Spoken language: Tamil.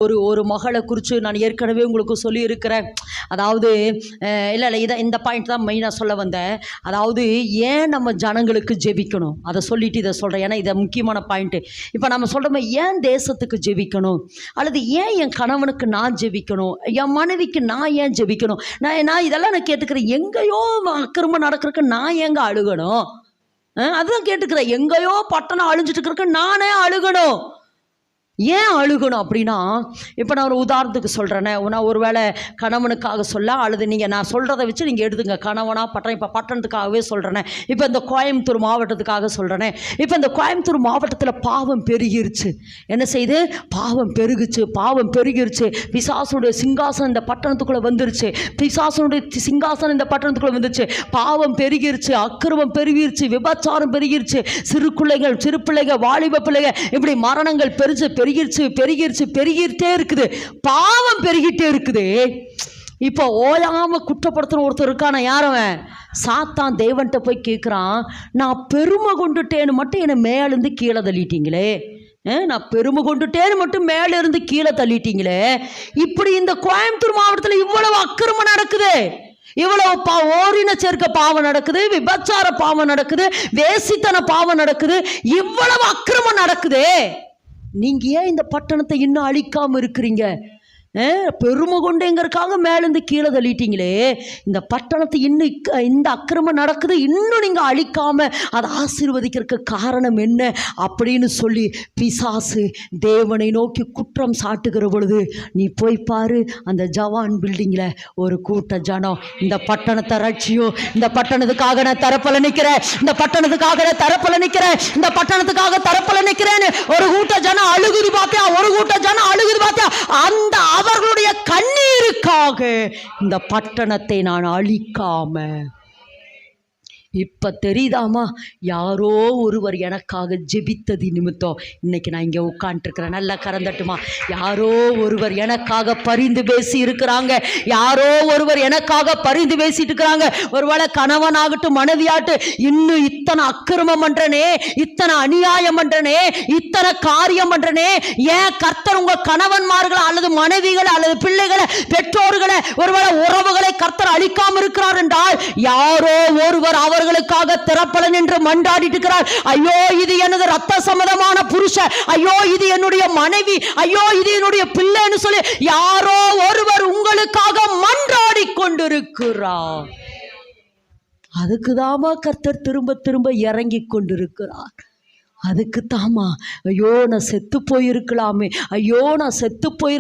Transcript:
ஒரு மகளை குறித்து நான் ஏற்கனவே உங்களுக்கு சொல்லியிருக்கிறேன். அதாவது இல்லை இந்த பாயிண்ட் தான் மெயினாக சொல்ல வந்தேன். அதாவது ஏன் நம்ம ஜனங்களுக்கு ஜெபிக்கணும் அதை சொல்லிட்டு இதை சொல்கிறேன். ஏன்னா இதை முக்கியமான பாயிண்ட்டு. இப்போ நம்ம சொல்கிறோமே, ஏன் தேசத்துக்கு ஜெபிக்கணும், அல்லது ஏன் என் கணவனுக்கு நான் ஜெபிக்கணும், என் மனைவிக்கு நான் ஏன் ஜெபிக்கணும், நான் இதெல்லாம் நான் கேட்டுக்கிறேன். எங்கேயோ அக்கிரமம் நடக்கிறதுக்கு நான் ஏங்க அழுகணும்? அதுதான் கேட்டுக்கிறேன். எங்கேயோ பட்டணம் அழிஞ்சிட்டு இருக்கிறதுக்கு நானே அழுகணும்? ஏன் அழுகணும் அப்படின்னா, இப்போ நான் ஒரு உதாரணத்துக்கு சொல்கிறேனே, நான் ஒரு வேளை கணவனுக்காக சொல்ல, அல்லது நீங்கள் நான் சொல்கிறத வச்சு நீங்கள் எடுத்துங்க. கணவனாக பட்டணம், இப்போ பட்டணத்துக்காகவே சொல்கிறேனே, இப்போ இந்த கோயம்புத்தூர் மாவட்டத்துக்காக சொல்கிறேனே. இப்போ இந்த கோயம்புத்தூர் மாவட்டத்தில் பாவம் பெருகிருச்சு. என்ன செய்து? பாவம் பெருகிருச்சு. பிசாசுடைய சிங்காசனம் இந்த பட்டணத்துக்குள்ளே வந்துருச்சு. சிங்காசனம் இந்த பட்டணத்துக்குள்ளே வந்துருச்சு. பாவம் பெருகிருச்சு, அக்கிரமம் பெருகிருச்சு, விபச்சாரம் பெருகிருச்சு, சிறு பிள்ளைகள், வாலிப பிள்ளைகள், இப்படி மரணங்கள் பெருகிட்டே இருக்குது. பாவம் பெருகிட்டே இருக்குது. இப்போ ஓயாம குற்றப்படுத்தணும் ஒருத்தர் இருக்கான. யாரவன்? சாத்தான் தேவன்கிட்ட போய் கேட்குறான், நான் பெருமை கொண்டுட்டேன்னு மட்டும் என்னை மேலேருந்து கீழே தள்ளிட்டீங்களே, நான் பெருமை கொண்டுட்டேன்னு மட்டும் மேலே இருந்து கீழே தள்ளிட்டீங்களே, இப்படி இந்த கோயம்புத்தூர் மாவட்டத்தில் இவ்வளவு அக்கிரமம் நடக்குது, இவ்வளவு ஓரின சேர்க்க பாவம் நடக்குது, விபச்சார பாவம் நடக்குது, வேசித்தன பாவம் நடக்குது, இவ்வளவு அக்கிரமம் நடக்குது, நீங்க ஏன் இந்த பட்டணத்தை இன்னும் அழிக்காம இருக்கிறீங்க? பெருமை கொண்டேங்கிறதுக்காக மேலேருந்து கீழே தள்ளிட்டீங்களே, இந்த பட்டணத்தை இன்னும் இந்த அக்கிரமம் நடக்குது, இன்னும் நீங்கள் அழிக்காம அதை ஆசீர்வதிக்கிறதுக்கு காரணம் என்ன அப்படின்னு சொல்லி பிசாசு தேவனை நோக்கி குற்றம் சாட்டுகிற பொழுது, நீ போய் பாரு, அந்த ஜவான் பில்டிங்கில் ஒரு கூட்ட ஜனம் இந்த பட்டணத்தை ரட்சியும், இந்த பட்டணத்துக்காக நான் தரப்பல நிற்கிறேன், இந்த பட்டணத்துக்காக நான் தரப்பல நிற்கிறேன், இந்த பட்டணத்துக்காக தரப்பல நிற்கிறேன்னு ஒரு கூட்ட ஜனம் அழுகுது பார்த்தியா, ஒரு கூட்ட ஜனம் அழுகுது பார்த்தியா, அந்த அவர்களுடைய கண்ணீருக்காக இந்த பட்டணத்தை நான் அழிக்காம. இப்ப தெரியுதாமா, யாரோ ஒருவர் எனக்காக ஜெபித்தது நிமித்தம் இன்னைக்கு நான் இங்கே உட்காந்துருக்கிறேன். நல்லா கறந்தட்டுமா. யாரோ ஒருவர் எனக்காக பரிந்து பேசி இருக்கிறாங்க, யாரோ ஒருவர் எனக்காக பரிந்து பேசிட்டு இருக்கிறாங்க. ஒருவேளை கணவனாகட்டும் மனைவியாகட்டும், இன்னும் இத்தனை அக்கிரமம் பண்றனே, இத்தனை அநியாயம் பண்றனே, இத்தனை காரியம் பண்றனே, ஏன் கர்த்தர் உங்க கணவன்மார்களை அல்லது மனைவிகளை அல்லது பிள்ளைகளை பெற்றோர்களை ஒருவேளை உறவுகளை கர்த்தர் அழிக்காம இருக்கிறார் என்றால், யாரோ ஒருவர் அவர்களுக்காக திறப்பலன் என்று மன்றாடிட்டு இருக்கிறார். ஐயோ, இது எனது ரத்த சம்பந்தமான புருஷன், ஐயோ இது என்னுடைய மனைவி, ஐயோ இது என்னுடைய பிள்ளைன்னு சொல்லி யாரோ ஒருவர் உங்களுக்காக மன்றாடி கொண்டிருக்கிறார். அதுக்குதாமா கர்த்தர் திரும்ப திரும்ப இறங்கி கொண்டிருக்கிறார். அதுக்கு தாமா, ஐயோ நான் செத்து போயிருக்கலாமே, ஐயோ நான் செத்து போய்